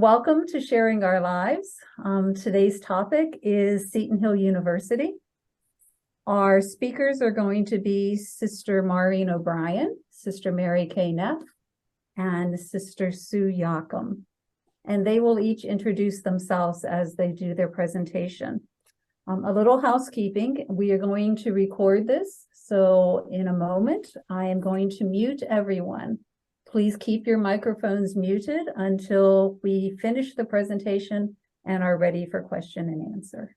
Welcome to Sharing Our Lives. Today's topic is Seton Hill University. Our speakers are going to be Sister Maureen O'Brien, Sister Mary Kay Neff, and Sister Sue Yacom. And they will each introduce themselves as they do their presentation. A little housekeeping, we are going to record this. So in a moment, I am going to mute everyone. Please keep your microphones muted until we finish the presentation and are ready for question and answer.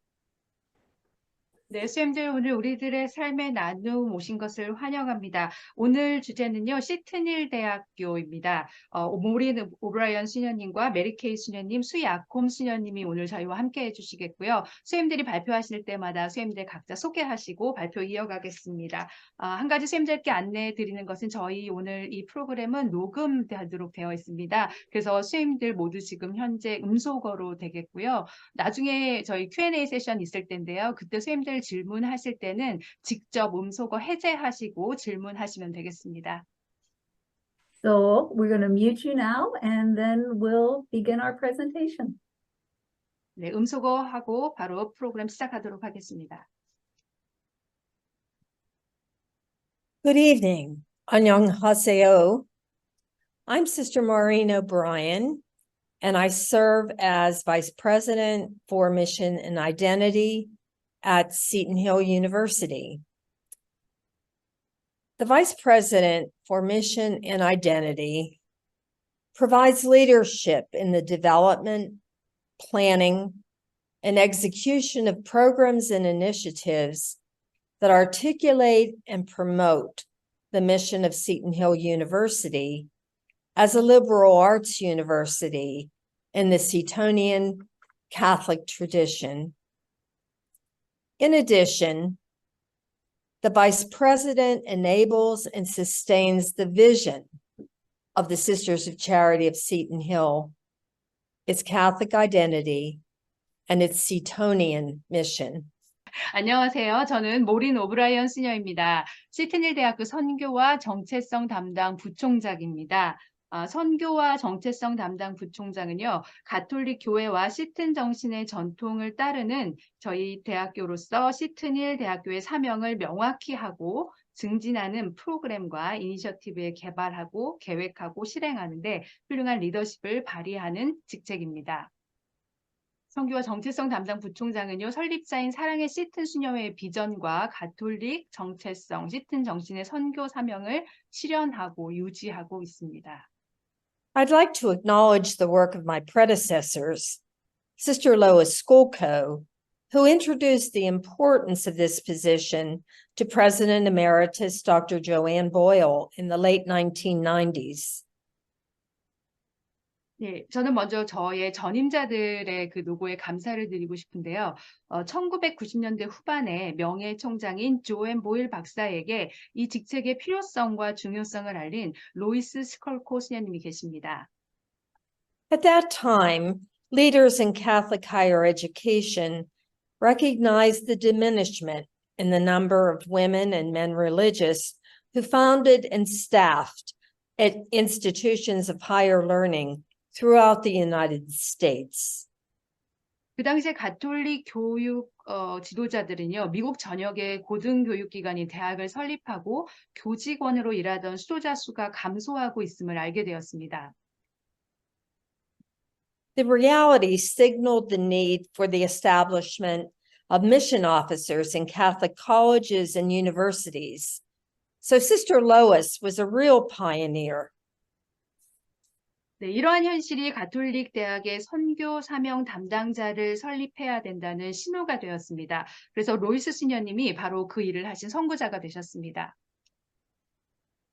네, 수험들 오늘 우리들의 삶의 나눔 오신 것을 환영합니다. 오늘 주제는요, 시튼힐 대학교입니다. 모린 오브라이언 수녀님과 메리 케이 수녀님, 수야콤 수녀님이 오늘 저희와 함께 해주시겠고요. 수험들이 발표하실 때마다 수험들 각자 소개하시고 발표 이어가겠습니다. 한 가지 수험들께 안내해 드리는 것은 저희 오늘 이 프로그램은 녹음되도록 되어 있습니다. 그래서 수험들 모두 지금 현재 음소거로 되겠고요. 나중에 저희 Q&A 세션 있을 텐데요. 그때 수험들 질문하실 때는 직접 음소거 해제하시고 질문하시면 되겠습니다. So we're going to mute you now and then we'll begin our presentation. 네, 음소거하고 바로 프로그램 시작하도록 하겠습니다. Good evening. 안녕하세요. I'm Sister Maureen O'Brien, and I serve as Vice President for Mission and Identity at Seton Hill University. The Vice President for Mission and Identity provides leadership in the development, planning, and execution of programs and initiatives that articulate and promote the mission of Seton Hill University as a liberal arts university in the Setonian Catholic tradition. In addition, the Vice President enables and sustains the vision of the Sisters of Charity of Seton Hill, its Catholic identity, and its Setonian mission. 안녕하세요. 저는 모린 오브라이언 시녀입니다. 시튼힐 대학교 선교와 정체성 담당 부총장입니다. 선교와 정체성 담당 부총장은요, 가톨릭 교회와 시튼 정신의 전통을 따르는 저희 대학교로서 시튼힐 대학교의 사명을 명확히 하고 증진하는 프로그램과 이니셔티브에 개발하고 계획하고 실행하는데 훌륭한 리더십을 발휘하는 직책입니다. 선교와 정체성 담당 부총장은요, 설립자인 사랑의 시튼 수녀회의 비전과 가톨릭 정체성 시튼 정신의 선교 사명을 실현하고 유지하고 있습니다. I'd like to acknowledge the work of my predecessors, Sister Lois Skolko, who introduced the importance of this position to President Emeritus Dr. Joanne Boyle in the late 1990s. 네, 저는 먼저 저의 전임자들의 그 노고에 감사를 드리고 싶은데요. 1990년대 후반에 명예총장인 조앤 보일 박사에게 이 직책의 필요성과 중요성을 알린 로이스 스컬코 수녀님이 계십니다. At that time, leaders in Catholic higher education recognized the diminishment in the number of women and men religious who founded and staffed at institutions of higher learning throughout the United States. 그 당시에 가톨릭 교육 지도자들은요, 미국 전역의 고등교육기관인 대학을 설립하고 교직원으로 일하던 수도자 수가 감소하고 있음을 알게 되었습니다. The reality signaled the need for the establishment of mission officers in Catholic colleges and universities. So Sister Lois was a real pioneer. 네, 이러한 현실이 가톨릭 대학의 선교 사명 담당자를 설립해야 된다는 신호가 되었습니다. 그래서 로이스 수녀님이 바로 그 일을 하신 선구자가 되셨습니다.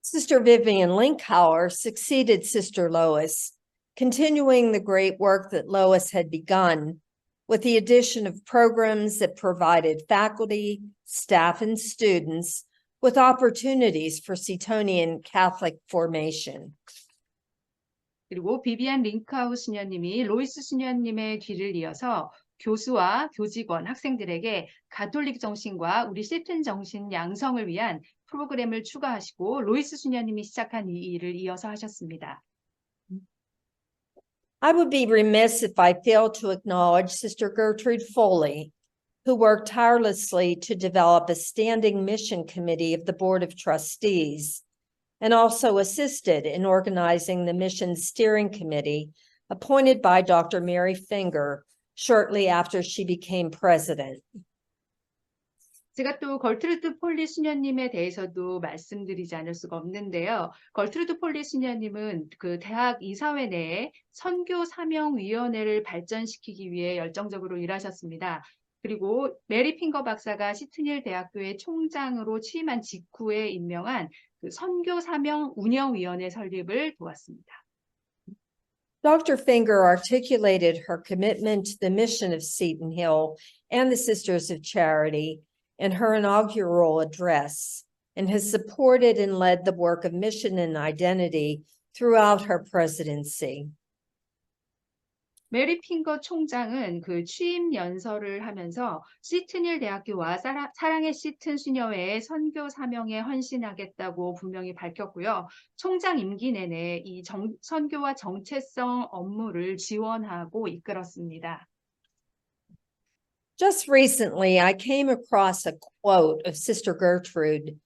Sister Vivian Linkhauer succeeded Sister Lois, continuing the great work that Lois had begun with the addition of programs that provided faculty, staff, and students with opportunities for Setonian Catholic formation. 그리고 비비안 링크아우 수녀님이 로이스 수녀님의 뒤를 이어서 교수와 교직원, 학생들에게 가톨릭 정신과 우리 시튼 정신 양성을 위한 프로그램을 추가하시고 로이스 수녀님이 시작한 이 일을 이어서 하셨습니다. I would be remiss if I failed to acknowledge Sister Gertrude Foley, who worked tirelessly to develop a standing mission committee of the Board of Trustees, and also assisted in organizing the mission steering committee appointed by Dr. Mary Finger shortly after she became president. 제가 또 걸트루드 폴리 수녀님에 대해서도 말씀드리지 않을 수가 없는데요. 걸트루드 폴리 수녀님은 그 대학 이사회 내에 선교 사명위원회를 발전시키기 위해 열정적으로 일하셨습니다. 그리고 메리 핑거 박사가 시트닐 대학교의 총장으로 취임한 직후에 임명한 그 선교 사명 운영위원회 설립을 도왔습니다. Dr. Finger articulated her commitment to the mission of Seton Hill and the Sisters of Charity in her inaugural address, and has supported and led the work of mission and identity throughout her presidency. 메리 핑거 총장은 그 취임 연설을 하면서 시트닐 대학교와 사랑의 시튼 수녀회의 선교 사명에 헌신하겠다고 분명히 밝혔고요. 총장 임기 내내 이 선교와 정체성 업무를 지원하고 이끌었습니다. Just recently, I came across a quote of Sister Gertrude,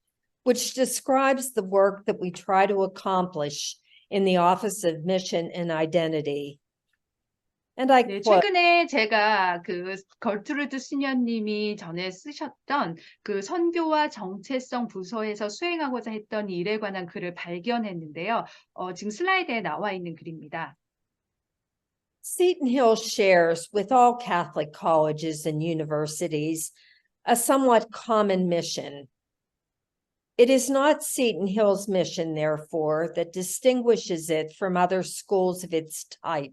which describes the work that we try to accomplish in the Office of Mission and Identity. And I 네, quote, 최근에 제가 그 걸트루드 수녀님이 전에 쓰셨던 그 선교와 정체성 부서에서 수행하고자 했던 일에 관한 글을 발견했는데요. 지금 슬라이드에 나와 있는 글입니다. Seton Hill shares with all Catholic colleges and universities a somewhat common mission. It is not Seton Hill's mission, therefore, that distinguishes it from other schools of its type.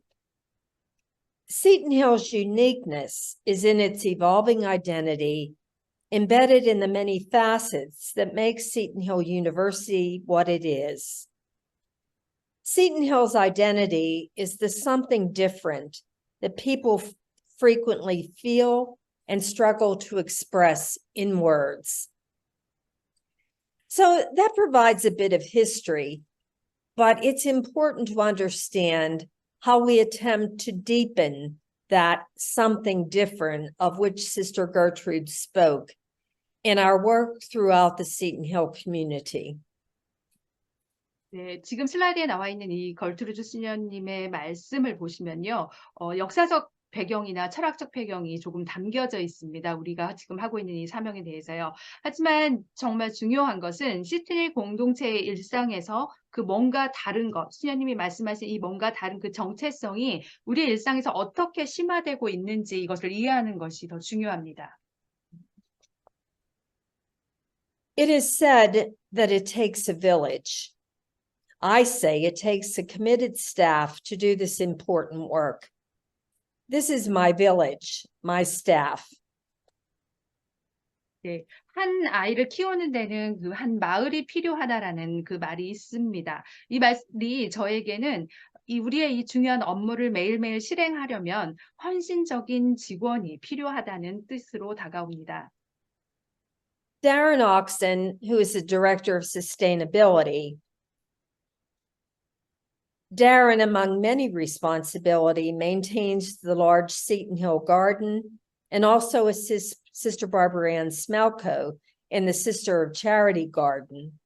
Seton Hill's uniqueness is in its evolving identity, embedded in the many facets that make Seton Hill University what it is. Seton Hill's identity is the something different that people frequently feel and struggle to express in words. So that provides a bit of history, but it's important to understand how we attempt to deepen that something different of which Sister Gertrude spoke in our work throughout the Seton Hill community. 네, 지금 슬라이드에 나와 있는 이 걸트루드 수녀님의 말씀을 보시면요. 역사적 배경이나 철학적 배경이 조금 담겨져 있습니다. 우리가 지금 하고 있는 이 사명에 대해서요. 하지만 정말 중요한 것은 시트닐 공동체의 일상에서 그 뭔가 다른 것, 수녀님이 말씀하신 이 뭔가 다른 그 정체성이 우리 일상에서 어떻게 심화되고 있는지 이것을 이해하는 것이 더 중요합니다. It is said that it takes a village. I say it takes a committed staff to do this important work. This is my village, my staff. 네, 한 아이를 키우는 데는 그 한 마을이 필요하다라는 그 말이 있습니다. 이 말이 저에게는 우리의 이 중요한 업무를 매일매일 실행하려면 헌신적인 직원이 필요하다는 뜻으로 다가옵니다. Darren Oxon, who is the director of sustainability, Darren, among many responsibility, maintains the large Seton Hill garden and also assists Sister Barbara Ann Smelko in the Sister of Charity garden.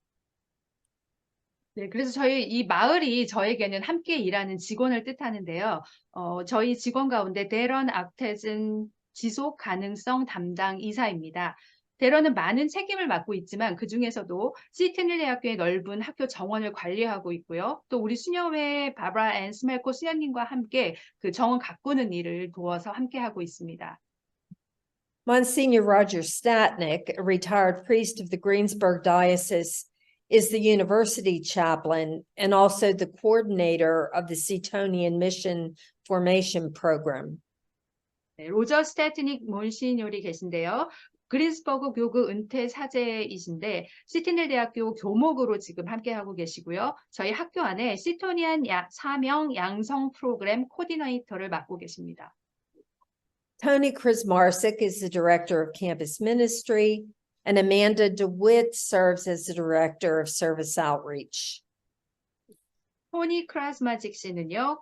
네, 그래서 이 마을이 저에게는 함께 일하는 직원을 뜻하는데요. 저희 직원 가운데 데런 악텟은 지속 가능성 담당 이사입니다. 데런은 많은 책임을 맡고 있지만 그 중에서도 시트닐 대학교의 넓은 학교 정원을 관리하고 있고요. 또 우리 수녀회 바브라 앤 스멜코 수녀님과 함께 그 정원 가꾸는 일을 도와서 함께 하고 있습니다. Monsignor Roger Statnick, a retired priest of the Greensburg Diocese, is the university chaplain and also the coordinator of the Setonian Mission Formation Program. 네, 로저 스태트닉 몬시뇨리 계신데요. 그린스버그 교구 은퇴 사제이신데 시트닐 대학교 교목으로 지금 함께하고 계시고요. 저희 학교 안에 시토니안 사명 양성 프로그램 코디네이터를 맡고 계십니다. Tony Krasmarczyk is the director of campus ministry, and Amanda DeWitt serves as the director of service outreach. 토니 크라스마직 씨는요,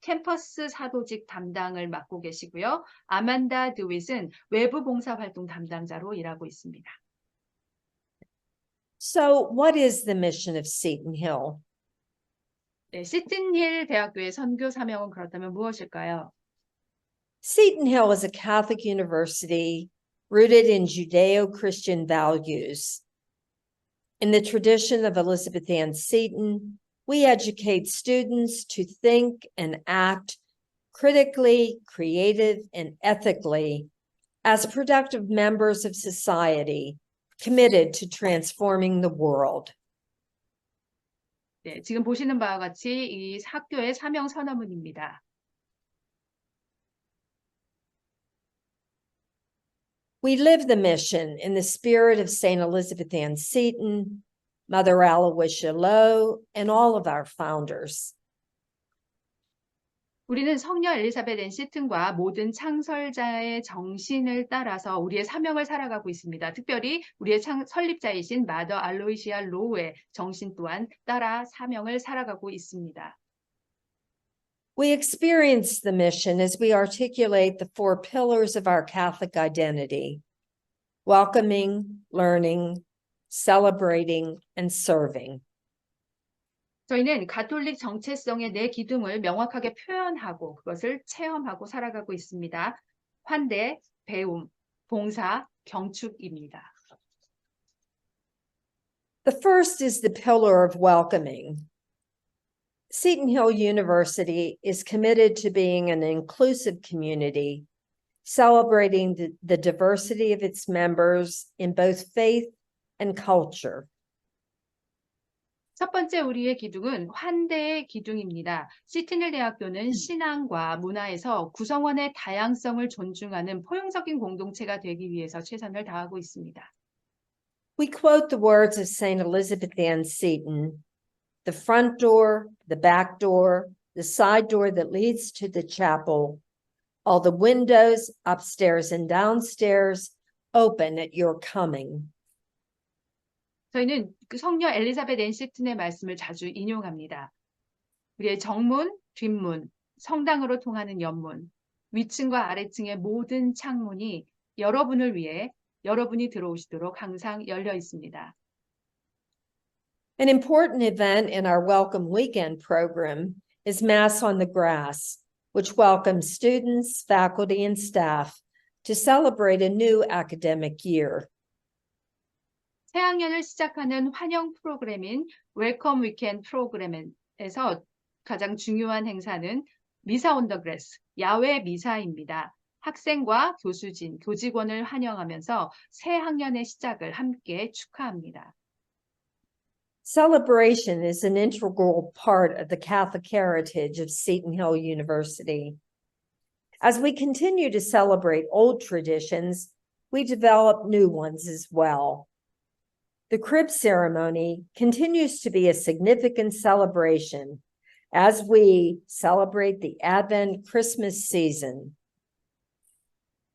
캠퍼스 사도직 담당을 맡고 계시고요. 아만다 드윗은 외부 봉사활동 담당자로 일하고 있습니다. So, what is the mission of Seton Hill? 네, 시튼힐 대학교의 선교 사명은 그렇다면 무엇일까요? Seton Hill is a Catholic university rooted in Judeo-Christian values. In the tradition of Elizabeth Ann Seton, we educate students to think and act critically, creative, and ethically as productive members of society committed to transforming the world. 네, 지금 보시는 바와 같이 이 학교의 사명 선언문입니다. We live the mission in the spirit of St. Elizabeth Ann Seton, Mother Aloysia Lowe, and all of our founders. 우리는 성녀 엘리사벳 앤 시튼과 모든 창설자의 정신을 따라서 우리의 사명을 살아가고 있습니다. 특별히 우리의 설립자이신 마더 알로이시아 로우의 정신 또한 따라 사명을 살아가고 있습니다. We experience the mission as we articulate the four pillars of our Catholic identity: welcoming, learning, celebrating, and serving. 저희는 가톨릭 정체성의 네 기둥을 명확하게 표현하고 그것을 체험하고 살아가고 있습니다. 환대, 배움, 봉사, 경축입니다. The first is the pillar of welcoming. Seton Hill University is committed to being an inclusive community, celebrating the diversity of its members in both faith and culture. 첫 번째 우리의 기둥은 환대의 기둥입니다. 시튼힐 대학교는 신앙과 문화에서 구성원의 다양성을 존중하는 포용적인 공동체가 되기 위해서 최선을 다하고 있습니다. We quote the words of St. Elizabeth Ann Seton: the front door, the back door, the side door that leads to the chapel, all the windows upstairs and downstairs open at your coming. 저희는 그 성녀 엘리사벳 앤 시튼의 말씀을 자주 인용합니다. 우리의 정문, 뒷문, 성당으로 통하는 옆문, 위층과 아래층의 모든 창문이 여러분을 위해 여러분이 들어오시도록 항상 열려 있습니다. An important event in our Welcome Weekend program is Mass on the Grass, which welcomes students, faculty, and staff to celebrate a new academic year. 새학년을 시작하는 환영 프로그램인 웰컴 위켄드 프로그램에서 가장 중요한 행사는 미사 온 더 그래스, 야외 미사입니다. 학생과 교수진, 교직원을 환영하면서 새 학년의 시작을 함께 축하합니다. Celebration is an integral part of the Catholic heritage of Seton Hill University. As we continue to celebrate old traditions, we develop new ones as well. The crib ceremony continues to be a significant celebration as we celebrate the Advent Christmas season.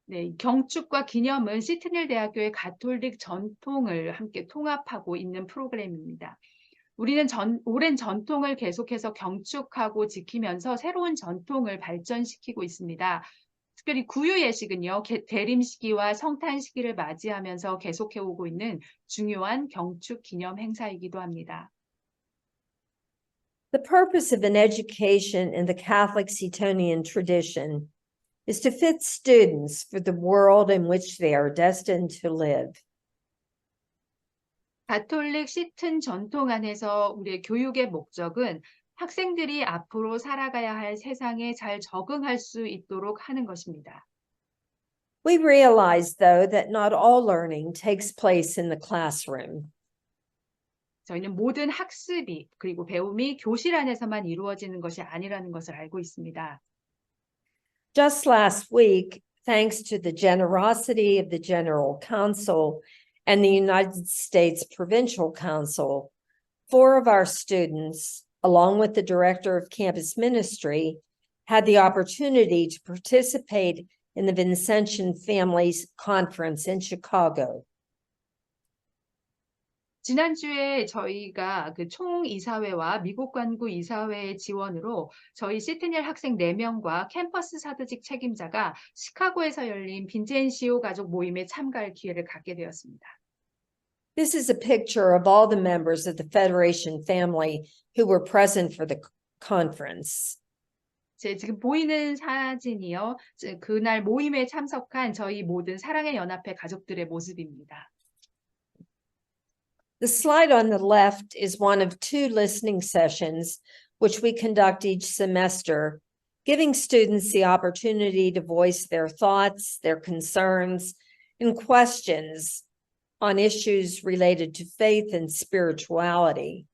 네, 경축과 기념은 시튼힐 대학교의 가톨릭 전통을 함께 통합하고 있는 프로그램입니다. 우리는 오랜 전통을 계속해서 경축하고 지키면서 새로운 전통을 발전시키고 있습니다. 특별히 구유 예식은요, 대림 시기와 성탄 시기를 맞이하면서 계속해 오고 있는 중요한 경축 기념 행사이기도 합니다. The purpose of an education in the Catholic Setonian tradition is to fit students for the world in which they are destined to live. 가톨릭 시튼 전통 안에서 우리의 교육의 목적은 학생들이 앞으로 살아가야 할 세상에 잘 적응할 수 있도록 하는 것입니다. We realize, though, that not all learning takes place in the classroom. 저희는 모든 학습이 그리고 배움이 교실 안에서만 이루어지는 것이 아니라는 것을 알고 있습니다. Just last week, thanks to the generosity of the General Council and the United States Provincial Council, 4 of our students, along with the director of campus ministry, had the opportunity to participate in the Vincentian Families Conference in Chicago. 지난주에 저희가 그 총이사회와 미국 관구 이사회의 지원으로 저희 시트닐 학생 4명과 캠퍼스 사드직 책임자가 시카고에서 열린 빈젠시오 가족 모임에 참가할 기회를 갖게 되었습니다. This is a picture of all the members of the Federation family who were present for the conference. 지금 보이는 사진이요. 그날 모임에 참석한 저희 모든 사랑의 연합회 가족들의 모습입니다. The slide on the left is one of 2 listening sessions which we conduct each semester, giving students the opportunity to voice their thoughts, their concerns, and questions on issues related to faith and spirituality.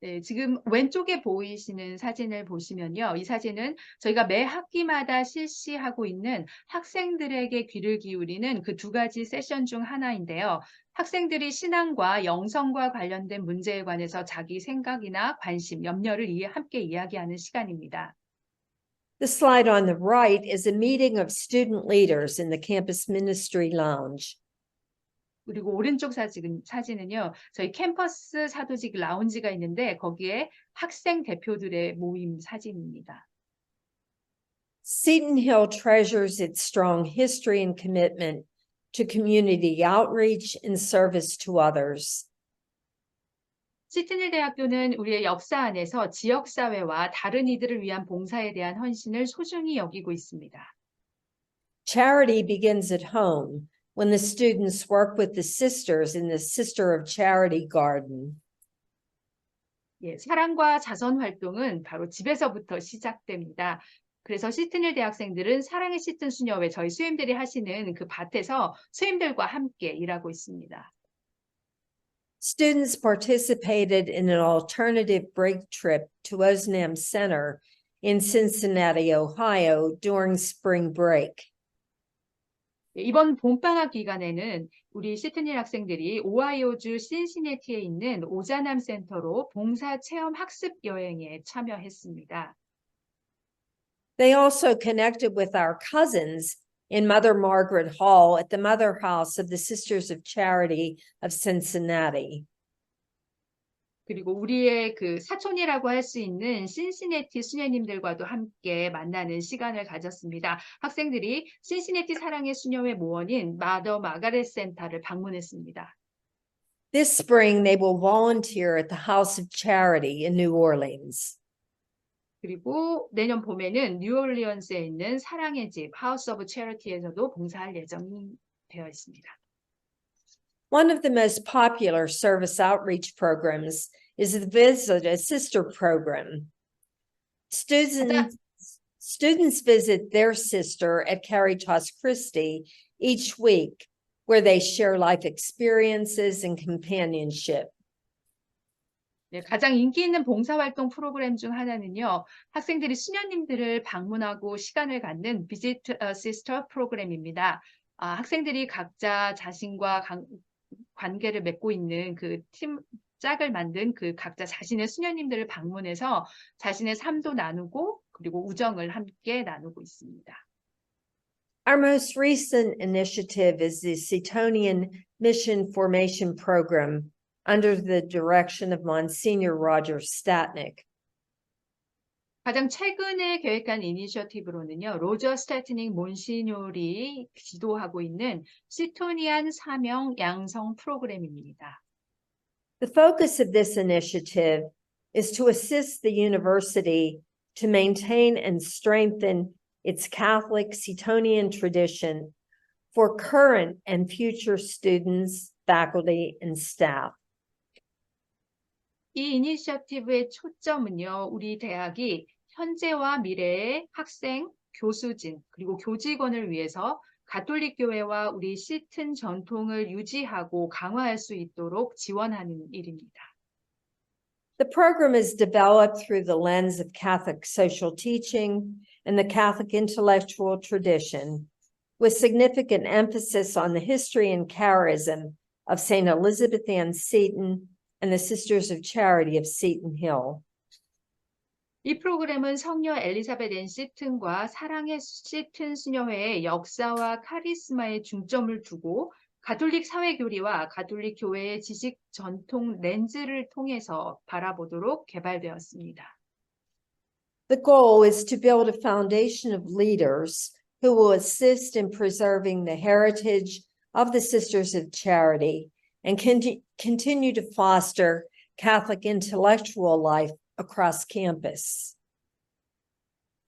네, 지금 왼쪽에 보이시는 사진을 보시면요. 이 사진은 저희가 매 학기마다 실시하고 있는 학생들에게 귀를 기울이는 그 2가지 세션 중 하나인데요. 학생들이 신앙과 영성과 관련된 문제에 관해서 자기 생각이나 관심, 염려를 함께 이야기하는 시간입니다. The slide on the right is a meeting of student leaders in the campus ministry lounge. 그리고 오른쪽 사진은요. 저희 캠퍼스 사도직 라운지가 있는데 거기에 학생 대표들의 모임 사진입니다. Seton Hill treasures its strong history and commitment to community outreach and service to others. 시트닐 대학교는 우리의 역사 안에서 지역사회와 다른 이들을 위한 봉사에 대한 헌신을 소중히 여기고 있습니다. Charity begins at home when the students work with the sisters in the Sister of Charity Garden. 예, 사랑과 자선 활동은 바로 집에서부터 시작됩니다. 그래서 시트닐 대학생들은 사랑의 시튼 수녀회 저희 수임들이 하시는 그 밭에서 수임들과 함께 일하고 있습니다. Students participated in an alternative break trip to Osnam Center in Cincinnati, Ohio during spring break. 이번 봄방학 기간에는 우리 시트닐 학생들이 오하이오주 신시내티에 있는 오자남 센터로 봉사 체험 학습 여행에 참여했습니다. They also connected with our cousins in Mother Margaret Hall at the Mother House of the Sisters of Charity of Cincinnati. 그리고 우리의 그 사촌이라고 할 수 있는 신시내티 수녀님들과도 함께 만나는 시간을 가졌습니다. 학생들이 신시내티 사랑의 수녀회 모원인 마더 마가렛 센터를 방문했습니다. This spring, they will volunteer at the House of Charity in New Orleans. 그리고 내년 봄에는 뉴올리언스에 있는 사랑의 집 하우스 오브 체리티에서도 봉사할 예정이 되어 있습니다. One of the most popular service outreach programs is the Visit a Sister program. Students visit their sister at Caritas Christi each week, where they share life experiences and companionship. 네, 가장 인기 있는 봉사활동 프로그램 중 하나는요. 학생들이 수녀님들을 방문하고 시간을 갖는 Visit a Sister 프로그램입니다. 학생들이 각자 자신과 관계를 맺고 있는 그 팀 짝을 만든 그 각자 자신의 수녀님들을 방문해서 자신의 삶도 나누고 그리고 우정을 함께 나누고 있습니다. Our most recent initiative is the Setonian Mission Formation Program under the direction of Monsignor Roger Statnick. 가장 최근에 계획한 이니셔티브로는요. 로저 스태트닉 몬시뇨리 지도하고 있는 시토니안 사명 양성 프로그램입니다. The focus of this initiative is to assist the university to maintain and strengthen its Catholic Setonian tradition for current and future students, faculty, and staff. 이 이니셔티브의 초점은요. 우리 대학이 현재와 미래의 학생, 교수진, 그리고 교직원을 위해서 가톨릭 교회와 우리 시튼 전통을 유지하고 강화할 수 있도록 지원하는 일입니다. The program is developed through the lens of Catholic social teaching and the Catholic intellectual tradition, with significant emphasis on the history and charism of St. Elizabeth Ann Seton and the Sisters of Charity of Seton Hill. 이 프로그램은 성녀 엘리자벳 앤 시튼과 사랑의 시튼 수녀회의 역사와 카리스마에 중점을 두고 가톨릭 사회교리와 가톨릭 교회의 지식 전통 렌즈를 통해서 바라보도록 개발되었습니다. The goal is to build a foundation of leaders who will assist in preserving the heritage of the Sisters of Charity and continue to foster Catholic intellectual life across campus.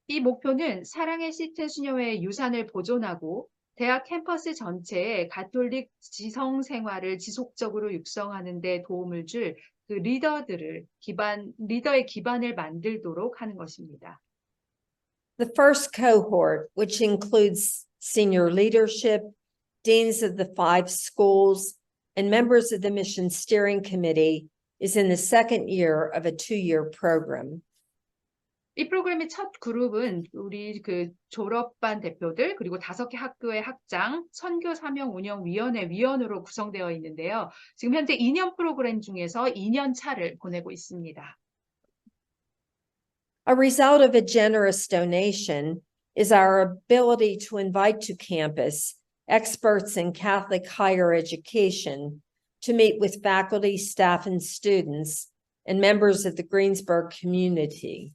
이 목표는 사랑의 시튼 수녀회의 유산을 보존하고 대학 캠퍼스 전체에 가톨릭 지성 생활을 지속적으로 육성하는 데 도움을 줄 그 리더의 기반을 만들도록 하는 것입니다. The first cohort, which includes senior leadership, deans of the 5 schools, and members of the mission steering committee, is in the second year of a 2-year program. 이 프로그램의 첫 그룹은 우리 그 졸업반 대표들 그리고 5개 학교의 학장, 선교 사명 운영 위원회 위원으로 구성되어 있는데요. 지금 현재 2년 프로그램 중에서 2년 차를 보내고 있습니다. A result of a generous donation is our ability to invite to campus experts in Catholic higher education to meet with faculty, staff, and students and members of the Greensburg community.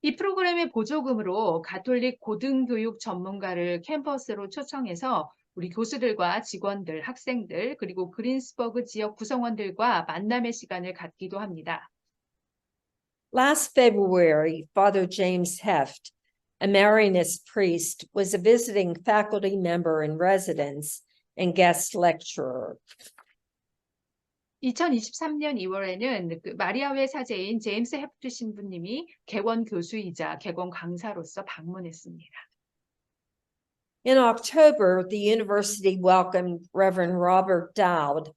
이 프로그램의 보조금으로 가톨릭 고등교육 전문가를 캠퍼스로 초청해서 우리 교수들과 직원들, 학생들, 그리고 그린스버그 지역 구성원들과 만남의 시간을 갖기도 합니다. Last February, Father James Heft, a Marianist priest, was a visiting faculty member in residence and guest lecturer. 2023년 2월에는 그 마리아회 사제인 제임스 헤프트 신부님이 개원 교수이자 개원 강사로서 방문했습니다. In October, the university welcomed Reverend Robert Dowd,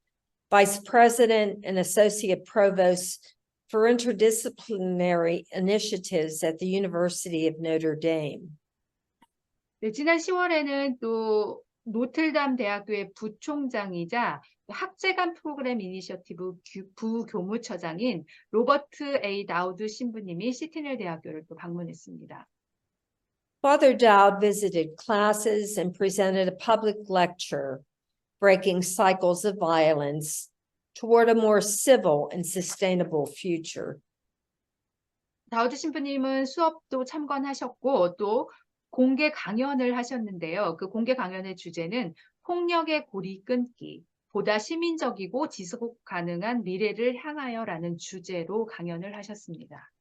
Vice President and Associate Provost for Interdisciplinary Initiatives at the University of Notre Dame. 네, 지난 10월에는 또 노틀담 대학교의 부총장이자 학제간 프로그램 이니셔티브 부교무처장인 로버트 A. 다우드 신부님이 시티넬 대학교를 또 방문했습니다. Father Dowd visited classes and presented a public lecture, Breaking Cycles of Violence toward a more civil and sustainable future. 다우드 신부님은 수업도 참관하셨고 또 공개 강연을 하셨는데요. 그 공개 강연의 주제는 폭력의 고리 끊기, 보다 시민적이고 지속 가능한 미래를 향하여라는 주제로 강연을 하셨습니다.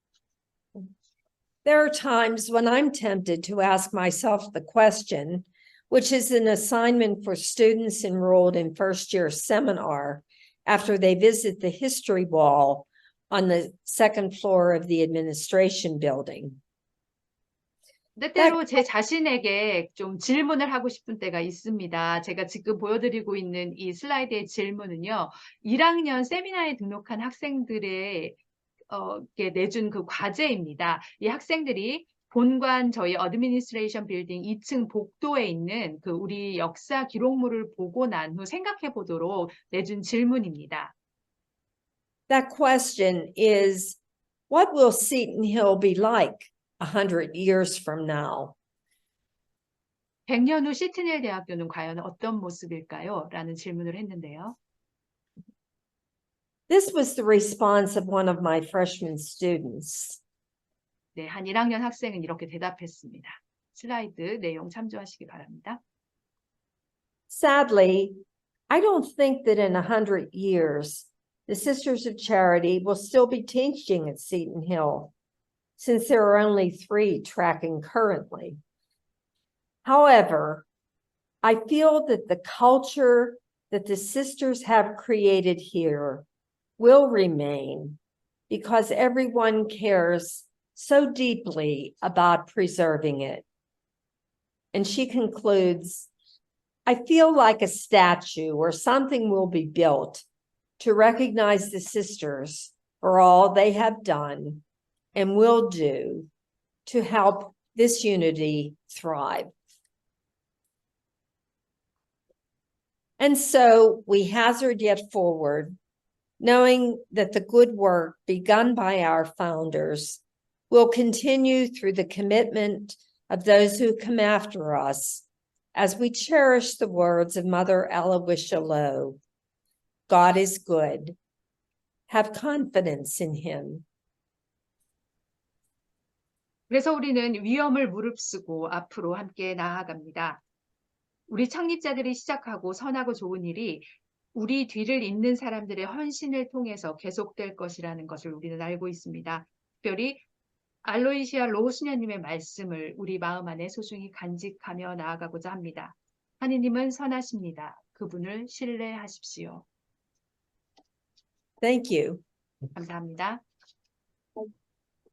There are times when I'm tempted to ask myself the question, which is an assignment for students enrolled in first-year seminar after they visit the history wall on the second floor of the administration building. 때때로 제 자신에게 좀 질문을 하고 싶은 때가 있습니다. 제가 지금 보여드리고 있는 이 슬라이드의 질문은요. 1학년 세미나에 등록한 학생들의 내준 그 과제입니다. 이 학생들이 본관 저희 어드미니스트레이션 빌딩 2층 복도에 있는 그 우리 역사 기록물을 보고 난 후 생각해 보도록 내준 질문입니다. That question is, what will Seton Hill be like 100 years from now? 100년 후 시트넬 대학교는 과연 어떤 모습일까요? 라는 질문을 했는데요. This was the response of one of my freshman students. 네, 한 1학년 학생은 이렇게 대답했습니다. 슬라이드 내용 참조하시기 바랍니다. Sadly, I don't think that in 100 years, the Sisters of Charity will still be teaching at Seton Hill, since there are only 3 tracking currently. However, I feel that the culture that the sisters have created here will remain because everyone cares so deeply about preserving it. And she concludes, I feel like a statue or something will be built to recognize the sisters for all they have done and will do to help this unity thrive. And so we hazard yet forward, knowing that the good work begun by our founders will continue through the commitment of those who come after us as we cherish the words of Mother Aloysia Lowe, God is good. Have confidence in him. 그래서 우리는 위험을 무릅쓰고 앞으로 함께 나아갑니다. 우리 창립자들이 시작하고 선하고 좋은 일이 우리 뒤를 잇는 사람들의 헌신을 통해서 계속될 것이라는 것을 우리는 알고 있습니다. 특별히 알로이시아 로우 수녀님의 말씀을 우리 마음 안에 소중히 간직하며 나아가고자 합니다. 하느님은 선하십니다. 그분을 신뢰하십시오. Thank you. 감사합니다.